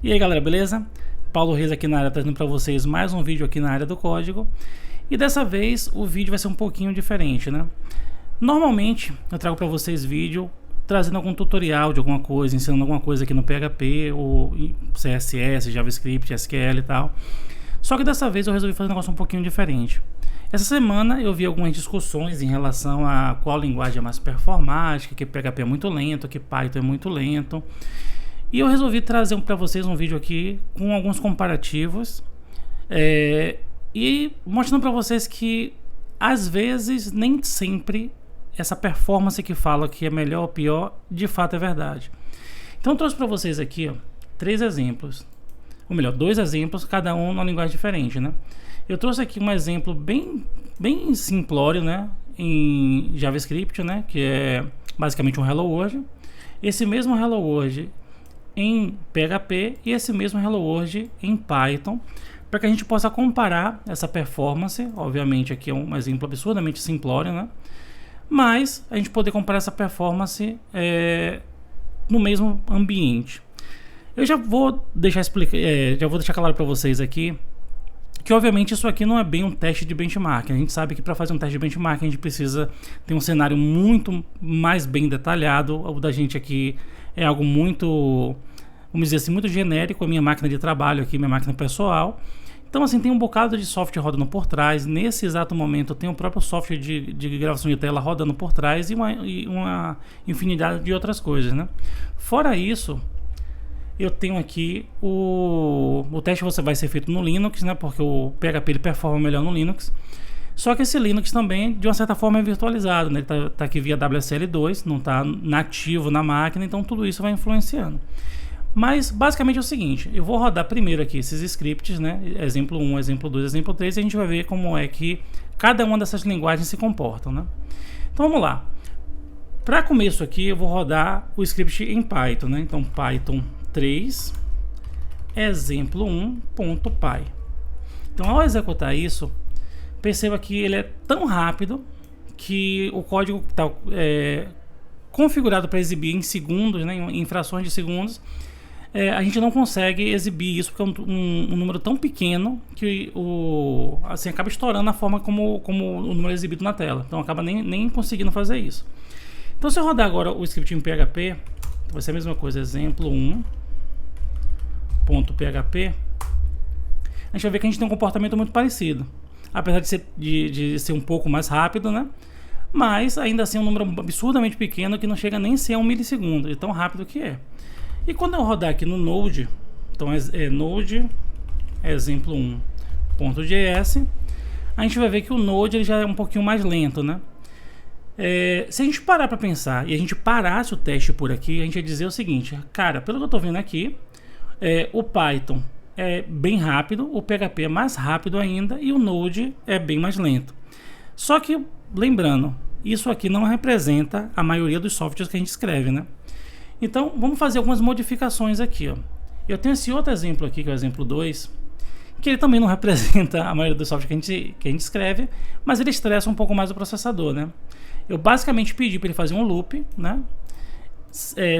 E aí galera, beleza? Paulo Reis aqui na área, trazendo para vocês mais um vídeo aqui na área do código. E dessa vez o vídeo vai ser um pouquinho diferente, né? Normalmente eu trago para vocês vídeo trazendo algum tutorial de alguma coisa, ensinando alguma coisa aqui no PHP ou CSS, JavaScript, SQL e tal. Só que dessa vez eu resolvi fazer um negócio um pouquinho diferente. Essa semana eu vi algumas discussões em relação a qual linguagem é mais performática, que PHP é muito lento, que Python é muito lento. E eu resolvi trazer para vocês um vídeo aqui com alguns comparativos e mostrando para vocês que às vezes nem sempre essa performance que fala que é melhor ou pior de fato é verdade. Então eu trouxe para vocês aqui três exemplos, ou melhor, dois exemplos, cada um numa linguagem diferente, né? Eu trouxe aqui um exemplo bem simplório, né, em JavaScript, né, que é basicamente um Hello World. Esse mesmo Hello World em PHP e esse mesmo Hello World em Python, para que a gente possa comparar essa performance. Obviamente aqui é um exemplo absurdamente simplório, né? Mas a gente poder comparar essa performance no mesmo ambiente. Eu já vou deixar claro para vocês aqui que obviamente isso aqui não é bem um teste de benchmark. A gente sabe que para fazer um teste de benchmark a gente precisa ter um cenário muito mais bem detalhado. O da gente aqui é algo muito, vamos dizer assim, muito genérico. A minha máquina de trabalho aqui, minha máquina pessoal. Então assim, tem um bocado de software rodando por trás. Nesse exato momento tem o próprio software de gravação de tela rodando por trás e uma infinidade de outras coisas, né? Fora isso, eu tenho aqui o teste vai ser feito no Linux, né? Porque o PHP ele performa melhor no Linux. Só que esse Linux também, de uma certa forma, é virtualizado, né? Ele tá aqui via WSL2, não está nativo na máquina, então tudo isso vai influenciando. Mas basicamente é o seguinte, eu vou rodar primeiro aqui esses scripts, né? Exemplo 1, exemplo 2, exemplo 3, e a gente vai ver como é que cada uma dessas linguagens se comportam, né? Então vamos lá. Para começo aqui, eu vou rodar o script em Python, né? Então Python 3 exemplo 1.py. Então ao executar isso, perceba que ele é tão rápido que o código está configurado para exibir em segundos, né, em frações de segundos. A gente não consegue exibir isso porque é um número tão pequeno que assim, acaba estourando a forma como o número é exibido na tela. Então acaba nem conseguindo fazer isso. Então se eu rodar agora o script em PHP, vai ser a mesma coisa, exemplo 1.php, a gente vai ver que a gente tem um comportamento muito parecido, apesar de ser um pouco mais rápido, né? Mas ainda assim é um número absurdamente pequeno que não chega nem a ser 1 milissegundo, de tão rápido que é. E quando eu rodar aqui no Node, então Node exemplo 1.js, a gente vai ver que o Node ele já é um pouquinho mais lento, né? Se a gente parar para pensar e a gente parasse o teste por aqui, a gente ia dizer o seguinte: cara, pelo que eu estou vendo aqui, o Python é bem rápido, o PHP é mais rápido ainda e o Node é bem mais lento. Só que, lembrando, isso aqui não representa a maioria dos softwares que a gente escreve, né? Então, vamos fazer algumas modificações aqui, ó. Eu tenho esse outro exemplo aqui, que é o exemplo 2, que ele também não representa a maioria dos softwares que a gente escreve, mas ele estressa um pouco mais o processador, né? Eu basicamente pedi para ele fazer um loop, né?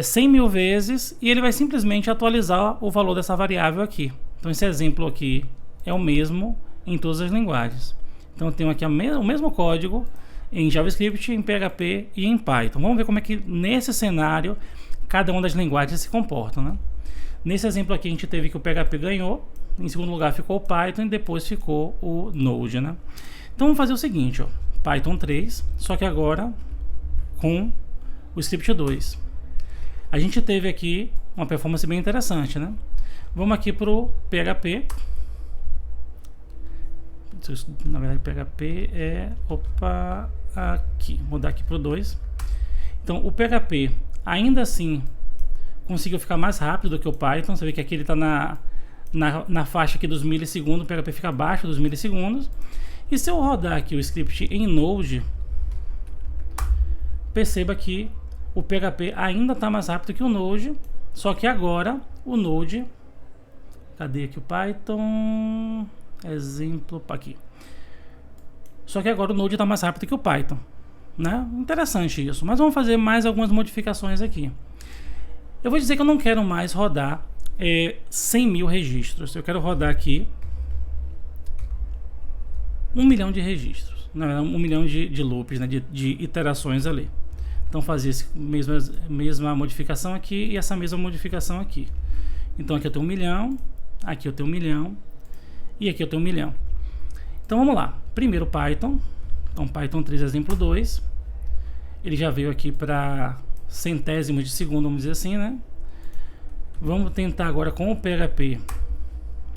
100 mil vezes, e ele vai simplesmente atualizar o valor dessa variável aqui. Então esse exemplo aqui é o mesmo em todas as linguagens. Então eu tenho aqui o mesmo código em JavaScript, em PHP e em Python. Vamos ver como é que nesse cenário cada uma das linguagens se comportam, né? Nesse exemplo aqui a gente teve que o PHP ganhou, em segundo lugar ficou o Python e depois ficou o Node, né? Então vamos fazer o seguinte, ó, Python 3, só que agora com o script 2. A gente teve aqui uma performance bem interessante, né? Vamos aqui para o PHP. Na verdade, PHP aqui. Vou mudar aqui para o 2. Então, o PHP ainda assim conseguiu ficar mais rápido do que o Python. Você vê que aqui ele está na faixa aqui dos milissegundos. O PHP fica abaixo dos milissegundos. E se eu rodar aqui o script em Node, perceba que o PHP ainda está mais rápido que o Node, só que agora o Node, cadê aqui o Python, exemplo, aqui, só que agora o Node está mais rápido que o Python, né? Interessante isso, mas vamos fazer mais algumas modificações aqui. Eu vou dizer que eu não quero mais rodar 100 mil registros. Eu quero rodar aqui 1 milhão de registros, na verdade 1 milhão de loops, né, de iterações ali. Então fazer essa mesma modificação aqui e essa mesma modificação aqui. Então aqui eu tenho 1 milhão, aqui eu tenho 1 milhão e aqui eu tenho 1 milhão. Então vamos lá. Primeiro Python. Então Python 3 exemplo 2. Ele já veio aqui para centésimos de segundo, vamos dizer assim, né? Vamos tentar agora com o PHP.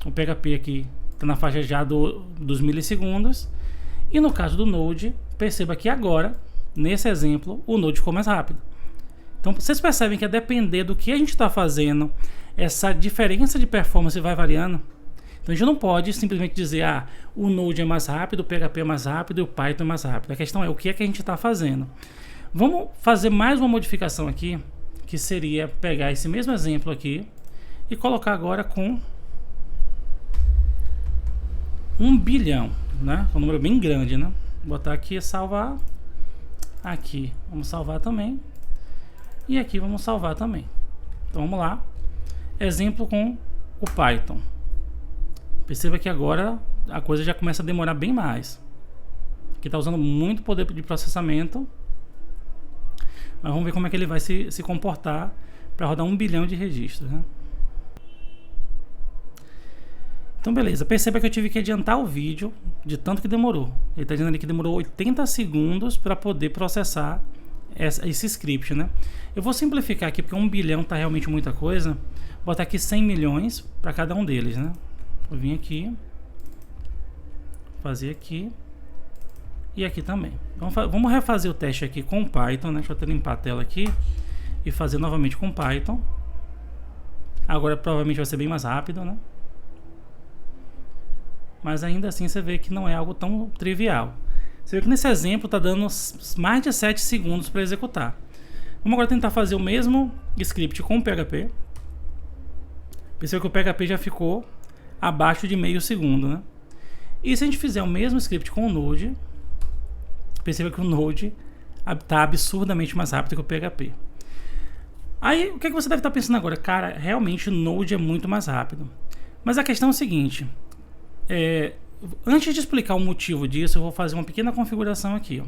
O PHP aqui está na faixa já dos milissegundos. E no caso do Node, perceba que agora, nesse exemplo, o Node ficou mais rápido. Então vocês percebem que a depender do que a gente está fazendo, essa diferença de performance vai variando. Então a gente não pode simplesmente dizer, o Node é mais rápido, o PHP é mais rápido e o Python é mais rápido. A questão é o que é que a gente está fazendo. Vamos fazer mais uma modificação aqui, que seria pegar esse mesmo exemplo aqui e colocar agora com 1 bilhão, né? É um número bem grande, né? Vou botar aqui e salvar. Aqui vamos salvar também. E aqui vamos salvar também. Então vamos lá. Exemplo com o Python. Perceba que agora a coisa já começa a demorar bem mais. Aqui está usando muito poder de processamento. Mas vamos ver como é que ele vai se comportar para rodar 1 bilhão de registros, né? Então beleza, perceba que eu tive que adiantar o vídeo de tanto que demorou. Ele está dizendo ali que demorou 80 segundos para poder processar esse script, né? Eu vou simplificar aqui porque 1 bilhão está realmente muita coisa. Vou botar aqui 100 milhões para cada um deles, né? Vou vir aqui, fazer aqui e aqui também. Vamos refazer o teste aqui com o Python, né? Deixa eu até limpar a tela aqui e fazer novamente com o Python. Agora provavelmente vai ser bem mais rápido, né? Mas ainda assim você vê que não é algo tão trivial. Você vê que nesse exemplo está dando mais de 7 segundos para executar. Vamos agora tentar fazer o mesmo script com o PHP. Perceba que o PHP já ficou abaixo de meio segundo, né? E se a gente fizer o mesmo script com o Node, perceba que o Node está absurdamente mais rápido que o PHP. Aí, o que você deve estar pensando agora? Cara, realmente o Node é muito mais rápido. Mas a questão é o seguinte, antes de explicar o motivo disso, eu vou fazer uma pequena configuração aqui. Ó.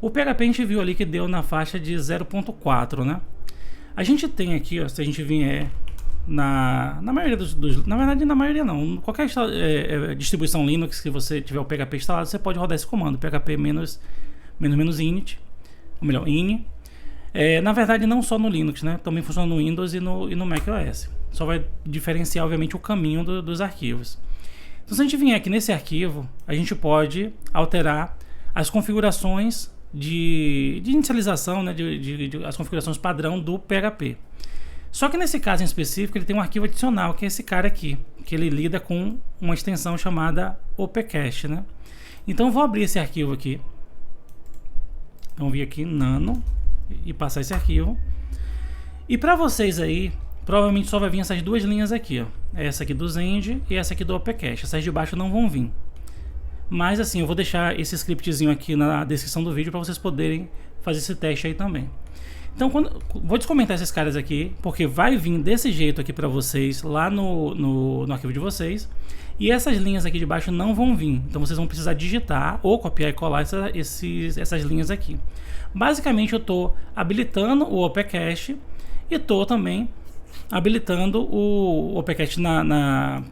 O PHP a gente viu ali que deu na faixa de 0.4, né? A gente tem aqui, ó, se a gente vier na maioria na verdade na maioria não, qualquer distribuição Linux que você tiver o PHP instalado, você pode rodar esse comando, php -init, ou melhor, ini. Na verdade não só no Linux, né? Também funciona no Windows e no macOS. Só vai diferenciar obviamente o caminho dos arquivos. Então se a gente vier aqui nesse arquivo, a gente pode alterar as configurações de inicialização, né? As configurações padrão do PHP. Só que nesse caso em específico ele tem um arquivo adicional, que é esse cara aqui, que ele lida com uma extensão chamada opcache, né? Então eu vou abrir esse arquivo aqui. Vamos vir aqui nano e passar esse arquivo. E para vocês aí, provavelmente só vai vir essas duas linhas aqui, ó. Essa aqui do Zend e essa aqui do opcache. Essas de baixo não vão vir. Mas assim, eu vou deixar esse scriptzinho aqui na descrição do vídeo para vocês poderem fazer esse teste aí também. Então, vou descomentar esses caras aqui, porque vai vir desse jeito aqui para vocês, lá no arquivo de vocês. E essas linhas aqui de baixo não vão vir. Então, vocês vão precisar digitar ou copiar e colar essas linhas aqui. Basicamente, eu estou habilitando o opcache e estou também habilitando o opcache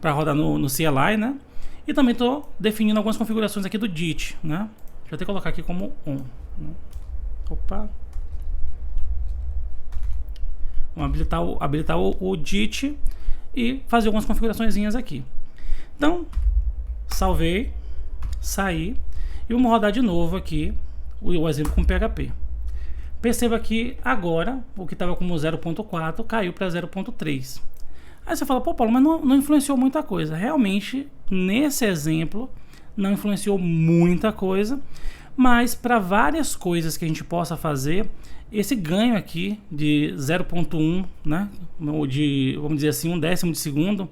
para rodar no CLI, né? E também estou definindo algumas configurações aqui do DIT, né? Deixa eu até colocar aqui como on. Né? Opa! Vamos habilitar o DIT e fazer algumas configurações aqui. Então, salvei, saí e vamos rodar de novo aqui o exemplo com PHP. Perceba que agora o que estava como 0.4 caiu para 0.3. Aí você fala, pô Paulo, mas não influenciou muita coisa. Realmente, nesse exemplo, não influenciou muita coisa, mas para várias coisas que a gente possa fazer, esse ganho aqui de 0.1, né, vamos dizer assim, 1/10 de segundo,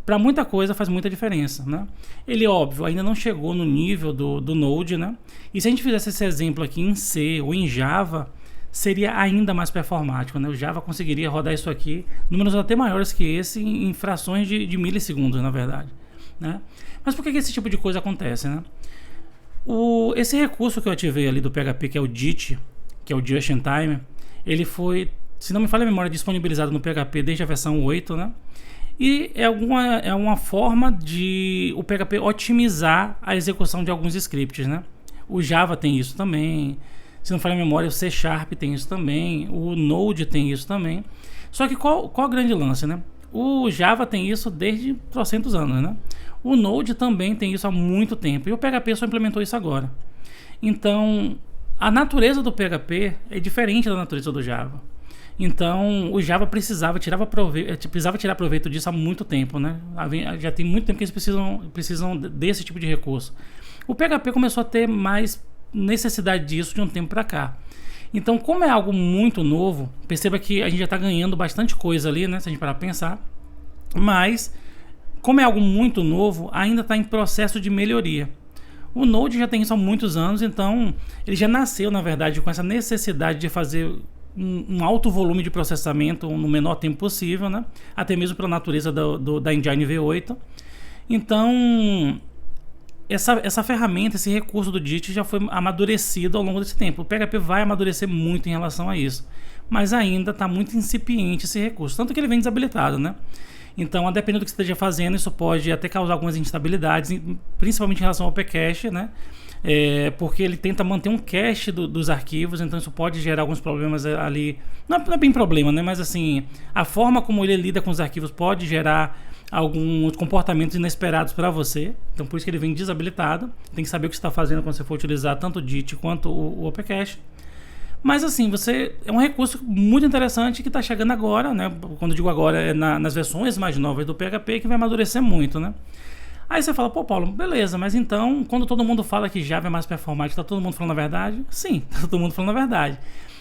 para muita coisa faz muita diferença, né? Ele, óbvio, ainda não chegou no nível do Node, né? E se a gente fizesse esse exemplo aqui em C ou em Java, seria ainda mais performático, né? O Java conseguiria rodar isso aqui, números até maiores que esse, em frações de milissegundos, na verdade, né? Mas por que esse tipo de coisa acontece, né? Esse recurso que eu ativei ali do PHP, que é o JIT, que é o Just in Time, ele foi, se não me falha a memória, disponibilizado no PHP desde a versão 8, né? E é uma forma de o PHP otimizar a execução de alguns scripts, né? O Java tem isso também, se não falha a memória, o C# tem isso também, o Node tem isso também. Só que qual o grande lance, né? O Java tem isso desde trocentos anos, né? O Node também tem isso há muito tempo, e o PHP só implementou isso agora. Então, a natureza do PHP é diferente da natureza do Java. Então, o Java precisava tirar proveito disso há muito tempo, né? Já tem muito tempo que eles precisam desse tipo de recurso. O PHP começou a ter mais necessidade disso de um tempo para cá. Então, como é algo muito novo, perceba que a gente já está ganhando bastante coisa ali, né? Se a gente parar para pensar. Mas, como é algo muito novo, ainda está em processo de melhoria. O Node já tem isso há muitos anos, então ele já nasceu, na verdade, com essa necessidade de fazer um alto volume de processamento no menor tempo possível, né? Até mesmo pela natureza da Engine V8. Então, essa ferramenta, esse recurso do JIT já foi amadurecido ao longo desse tempo. O PHP vai amadurecer muito em relação a isso, mas ainda está muito incipiente esse recurso, tanto que ele vem desabilitado, né? Então, a depender do que você esteja fazendo, isso pode até causar algumas instabilidades, principalmente em relação ao pcache, né? Porque ele tenta manter um cache dos arquivos, então isso pode gerar alguns problemas ali. Não é bem problema, né? Mas assim, a forma como ele lida com os arquivos pode gerar alguns comportamentos inesperados para você. Então, por isso que ele vem desabilitado. Tem que saber o que você está fazendo quando você for utilizar tanto o JIT quanto o pcache. Mas assim, é um recurso muito interessante que está chegando agora, né? Quando eu digo agora, é nas versões mais novas do PHP, que vai amadurecer muito, né? Aí você fala, pô, Paulo, beleza, mas então, quando todo mundo fala que Java é mais performático, tá todo mundo falando a verdade? Sim, tá todo mundo falando a verdade.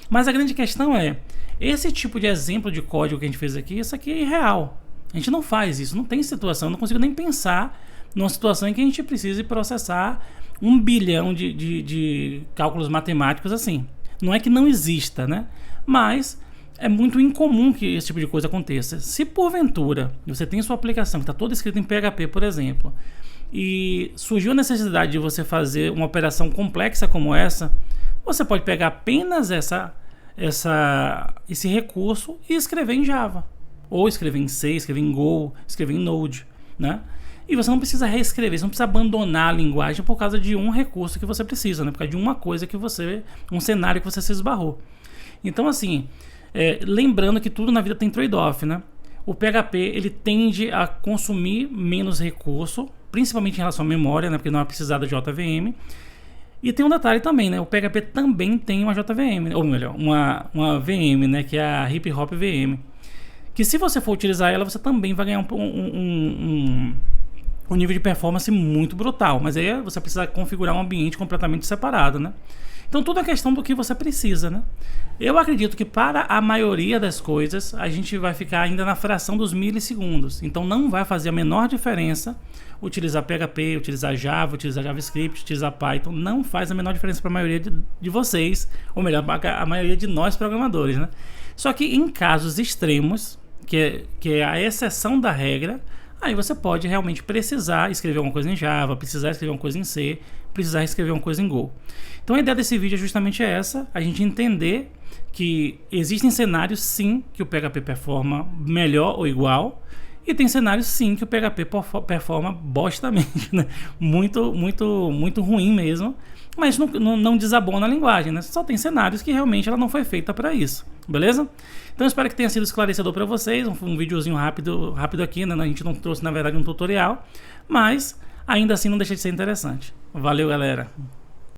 Mas a grande questão é, esse tipo de exemplo de código que a gente fez aqui, isso aqui é irreal. A gente não faz isso, não tem situação, eu não consigo nem pensar numa situação em que a gente precise processar 1 bilhão de cálculos matemáticos assim. Não é que não exista, né? Mas é muito incomum que esse tipo de coisa aconteça. Se porventura você tem sua aplicação que está toda escrita em PHP, por exemplo, e surgiu a necessidade de você fazer uma operação complexa como essa, você pode pegar apenas esse recurso e escrever em Java. Ou escrever em C, escrever em Go, escrever em Node, né? E você não precisa reescrever, você não precisa abandonar a linguagem por causa de um recurso que você precisa, né? Por causa de uma coisa um cenário que você se esbarrou. Então, assim, lembrando que tudo na vida tem trade-off, né? O PHP, ele tende a consumir menos recurso, principalmente em relação à memória, né? Porque não é precisar da JVM. E tem um detalhe também, né? O PHP também tem uma JVM, ou melhor, uma VM, né? Que é a Hip Hop VM. Que se você for utilizar ela, você também vai ganhar um nível de performance muito brutal, mas aí você precisa configurar um ambiente completamente separado, né? Então tudo é questão do que você precisa, né? Eu acredito que para a maioria das coisas a gente vai ficar ainda na fração dos milissegundos, então não vai fazer a menor diferença utilizar PHP, utilizar Java, utilizar JavaScript, utilizar Python, não faz a menor diferença para a maioria de vocês, ou melhor, a maioria de nós programadores, né? Só que em casos extremos, que é a exceção da regra, aí você pode realmente precisar escrever alguma coisa em Java, precisar escrever uma coisa em C, precisar escrever uma coisa em Go. Então a ideia desse vídeo é justamente essa, a gente entender que existem cenários sim que o PHP performa melhor ou igual, e tem cenários sim que o PHP performa bostamente, né? Muito, muito, muito ruim mesmo, mas não desabona a linguagem, né? Só tem cenários que realmente ela não foi feita para isso, beleza? Então eu espero que tenha sido esclarecedor para vocês, um videozinho rápido aqui, né? A gente não trouxe na verdade um tutorial, mas ainda assim não deixa de ser interessante. Valeu, galera!